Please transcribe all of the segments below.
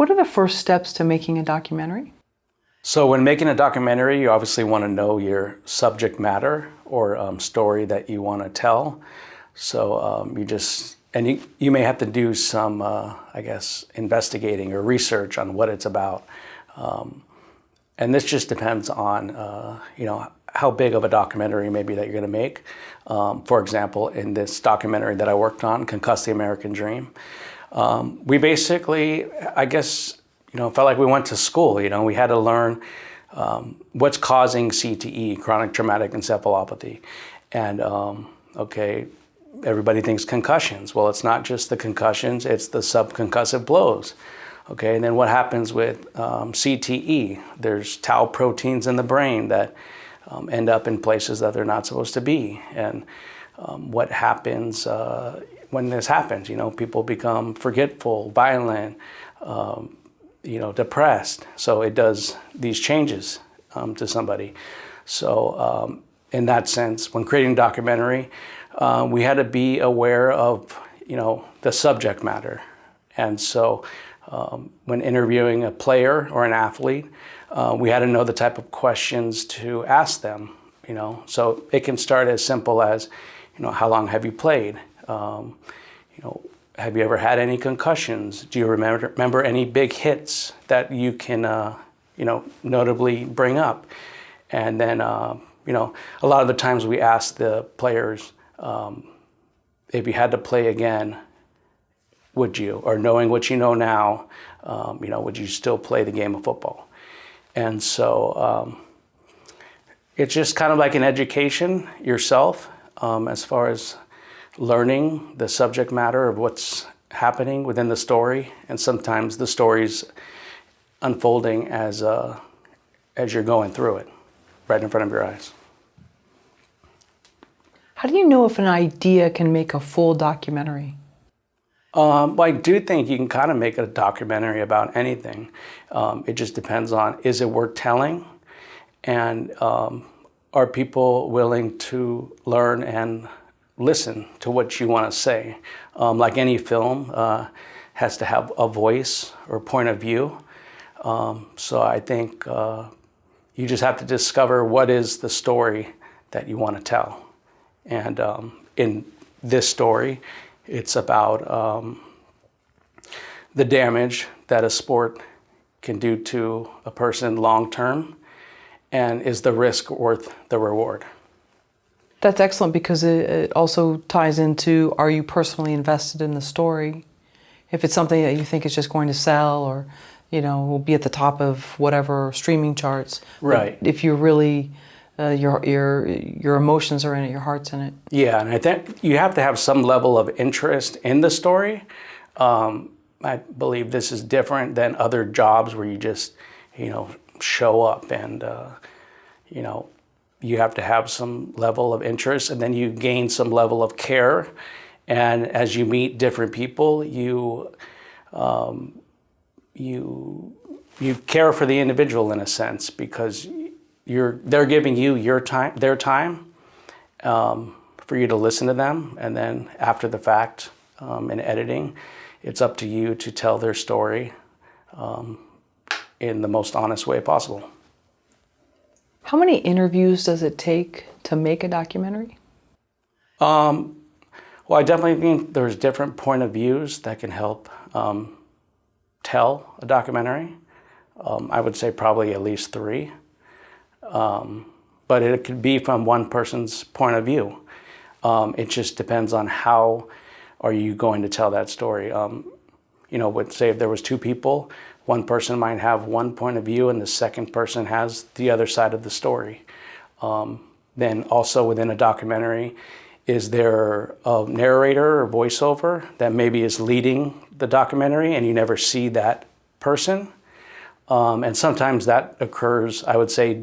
What are the first steps to making a documentary? So when making a documentary, you obviously want to know your subject matter or story that you want to tell. So you may have to do some, I guess, investigating or research on what it's about. And this just depends on, how big of a documentary maybe that you're going to make. For example, in this documentary that I worked on, Concussed: The American Dream, we basically, I guess, felt like we went to school. We had to learn what's causing CTE, chronic traumatic encephalopathy. And everybody thinks concussions. Well, it's not just the concussions, it's the subconcussive blows. Okay, and then what happens with CTE? There's tau proteins in the brain that end up in places that they're not supposed to be. And what happens when this happens? People become forgetful, violent, depressed. So it does these changes to somebody. So in that sense, when creating a documentary, we had to be aware of, the subject matter. And so when interviewing a player or an athlete, we had to know the type of questions to ask them, So it can start as simple as, how long have you played? Have you ever had any concussions? Do you remember any big hits that you can, notably bring up? And then, a lot of the times we ask the players, if you had to play again, would you? Or knowing what you know now, would you still play the game of football? And so it's just kind of like an education yourself as far as learning the subject matter of what's happening within the story, and sometimes the story's unfolding as you're going through it, right in front of your eyes. How do you know if an idea can make a full documentary? Well, I do think you can kind of make a documentary about anything. It just depends on, is it worth telling? And are people willing to learn and listen to what you want to say? Like any film has to have a voice or point of view. So I think you just have to discover what is the story that you want to tell. And in this story, it's about the damage that a sport can do to a person long term, and is the risk worth the reward? That's excellent, because it also ties into, are you personally invested in the story? If it's something that you think is just going to sell or, will be at the top of whatever streaming charts. Right. If you're really, your emotions are in it, your heart's in it. Yeah, and I think you have to have some level of interest in the story. I believe this is different than other jobs where you just, show up and, you have to have some level of interest, and then you gain some level of care. And as you meet different people, you care for the individual in a sense, because they're giving you their time for you to listen to them. And then after the fact, in editing, it's up to you to tell their story in the most honest way possible. How many interviews does it take to make a documentary? Well, I definitely think there's different point of views that can help tell a documentary. I would say probably at least 3. But it could be from one person's point of view. It just depends on how are you going to tell that story. Say if there was 2 people, one person might have one point of view and the second person has the other side of the story. Then also within a documentary, is there a narrator or voiceover that maybe is leading the documentary and you never see that person? And sometimes that occurs, I would say,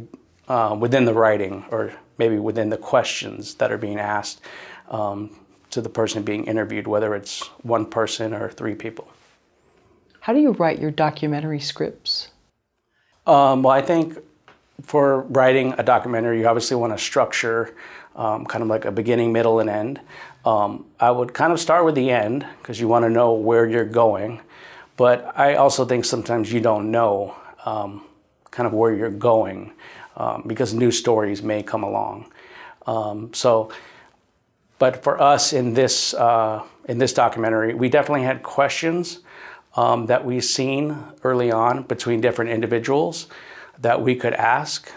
within the writing, or maybe within the questions that are being asked to the person being interviewed, whether it's one person or 3 people. How do you write your documentary scripts? Well, I think for writing a documentary, you obviously want to structure kind of like a beginning, middle, and end. I would kind of start with the end, because you want to know where you're going. But I also think sometimes you don't know kind of where you're going because new stories may come along. But for us in this documentary, we definitely had questions that we seen early on between different individuals that we could ask.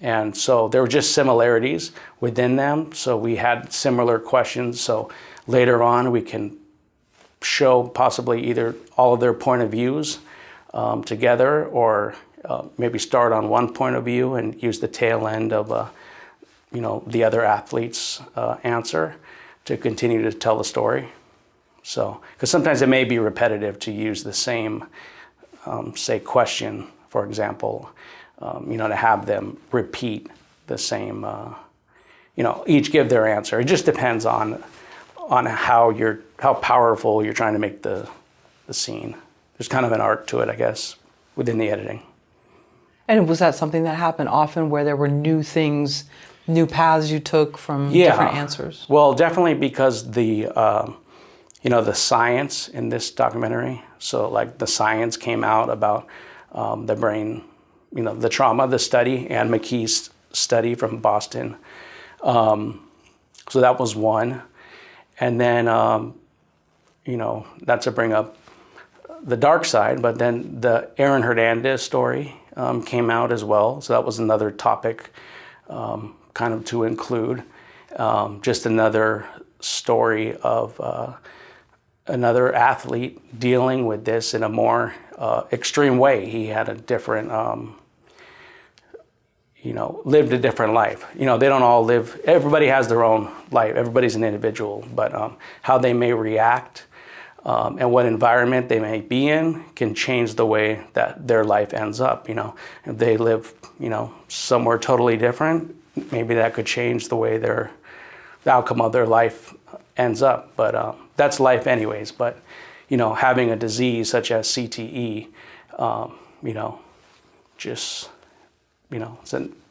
And so there were just similarities within them. So we had similar questions. So later on, we can show possibly either all of their point of views together, or maybe start on one point of view and use the tail end of the other athlete's answer to continue to tell the story. So, because sometimes it may be repetitive to use the same, say, question, for example, to have them repeat the same, each give their answer. It just depends on how powerful you're trying to make the scene. There's kind of an art to it, I guess, within the editing. And was that something that happened often, where there were new things, new paths you took from different answers? Well, definitely because the science in this documentary, so like the science came out about the brain, the trauma, the study, and McKee's study from Boston. So that was one. And then, not to bring up the dark side, but then the Aaron Hernandez story came out as well. So that was another topic kind of to include. Just another story of another athlete dealing with this in a more extreme way. He had a different, lived a different life. They don't all live, everybody has their own life. Everybody's an individual, but how they may react and what environment they may be in can change the way that their life ends up. If they live, somewhere totally different, maybe that could change the way the outcome of their life ends up. But that's life anyways. But, having a disease such as CTE,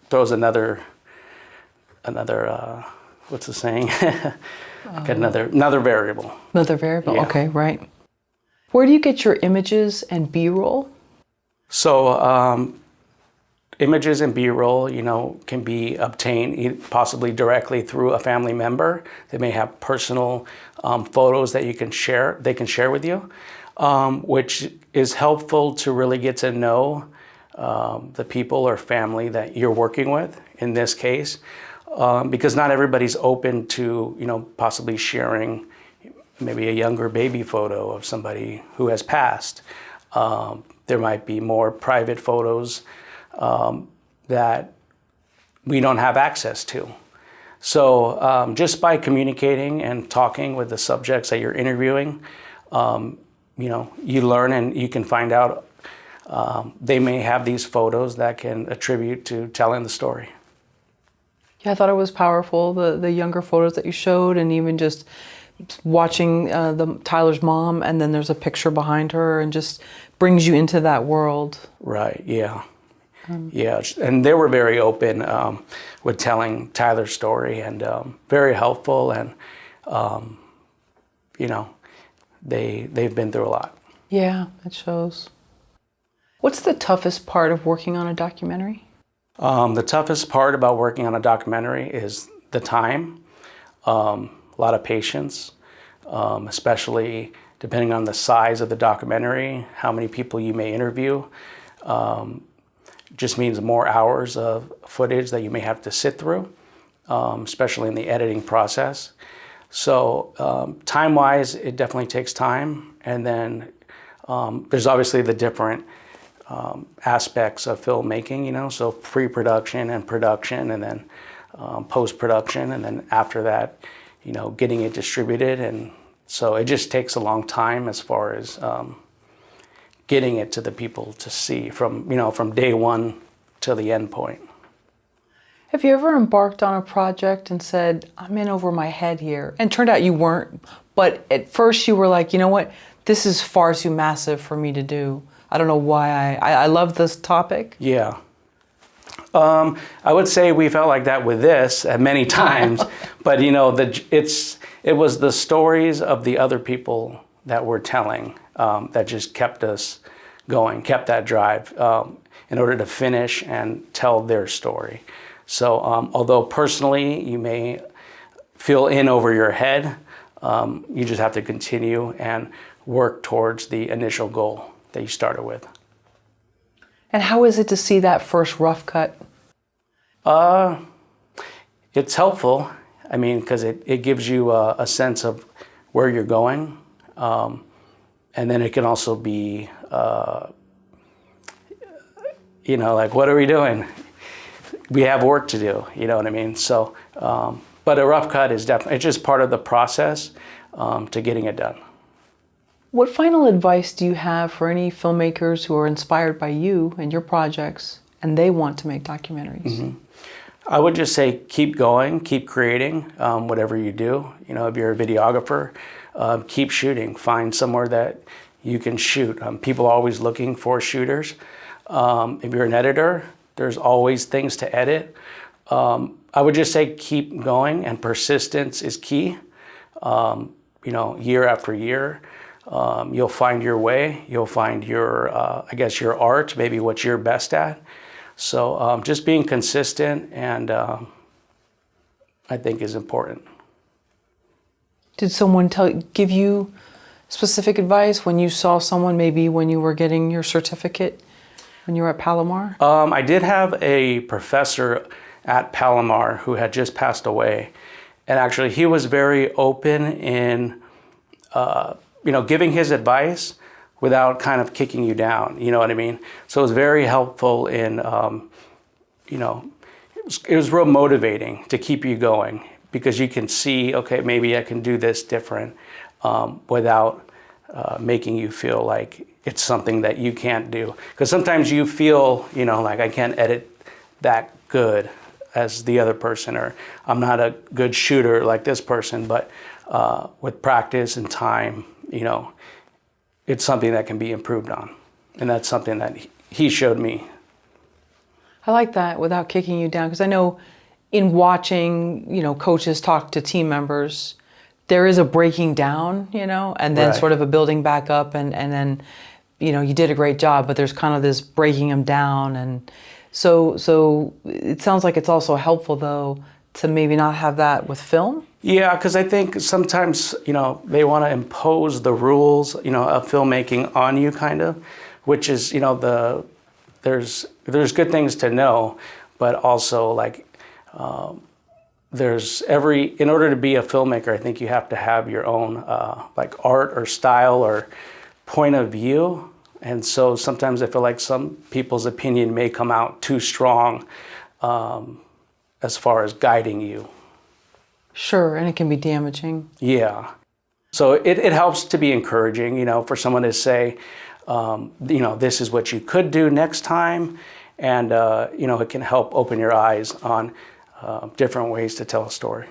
throws another, what's the saying? Another variable. Another variable, Yeah. Okay, right. Where do you get your images and B-roll? So images and B-roll, can be obtained possibly directly through a family member. They may have personal photos that they can share with you, which is helpful to really get to know the people or family that you're working with in this case, because not everybody's open to, possibly sharing maybe a younger baby photo of somebody who has passed. There might be more private photos that we don't have access to. So just by communicating and talking with the subjects that you're interviewing, you learn and you can find out they may have these photos that can attribute to telling the story. Yeah, I thought it was powerful, the younger photos that you showed, and even just watching Tyler's mom, and then there's a picture behind her, and just brings you into that world. Right, yeah. Yeah, and they were very open with telling Tyler's story, and very helpful, and they've been through a lot. Yeah, it shows. What's the toughest part of working on a documentary? The toughest part about working on a documentary is the time, a lot of patience, especially depending on the size of the documentary, how many people you may interview. Just means more hours of footage that you may have to sit through, especially in the editing process. So time-wise, it definitely takes time. And then there's obviously the different aspects of filmmaking, so pre-production and production, and then post-production, and then after that, getting it distributed. And so it just takes a long time as far as getting it to the people to see from day one to the end point. Have you ever embarked on a project and said, I'm in over my head here, and turned out you weren't, but at first you were like, you know what, this is far too massive for me to do. I don't know why I love this topic. Yeah. I would say we felt like that with this many times, but it was the stories of the other people that we're telling that just kept us going, kept that drive in order to finish and tell their story. So although personally you may feel in over your head, you just have to continue and work towards the initial goal that you started with. And how is it to see that first rough cut? It's helpful. I mean, because it gives you a sense of where you're going. And then it can also be, like, what are we doing? We have work to do, you know what I mean? So, but a rough cut is definitely, it's just part of the process to getting it done. What final advice do you have for any filmmakers who are inspired by you and your projects and they want to make documentaries? Mm-hmm. I would just say keep going, keep creating whatever you do. You know, if you're a videographer, keep shooting. Find somewhere that you can shoot. People are always looking for shooters. If you're an editor, there's always things to edit. I would just say keep going, and persistence is key. Year after year, you'll find your way. You'll find your, your art, maybe what you're best at. So just being consistent and I think is important. Did someone give you specific advice when you saw someone, maybe when you were getting your certificate, when you were at Palomar? I did have a professor at Palomar who had just passed away. And actually he was very open in, giving his advice without kind of kicking you down, you know what I mean? So it was very helpful in, it was real motivating to keep you going because you can see, okay, maybe I can do this different without making you feel like it's something that you can't do. Because sometimes you feel, like I can't edit that good as the other person, or I'm not a good shooter like this person, but with practice and time, it's something that can be improved on. And that's something that he showed me. I like that, without kicking you down, because I know in watching, coaches talk to team members, there is a breaking down, and then Right. sort of a building back up, and then, you did a great job, but there's kind of this breaking them down. And so it sounds like it's also helpful, though, to maybe not have that with film. Yeah, because I think sometimes, they want to impose the rules, of filmmaking on you, kind of, which is, there's good things to know, but also in order to be a filmmaker, I think you have to have your own art or style or point of view. And so sometimes I feel like some people's opinion may come out too strong as far as guiding you. Sure, and it can be damaging. Yeah. So it helps to be encouraging, for someone to say, this is what you could do next time. And, it can help open your eyes on different ways to tell a story.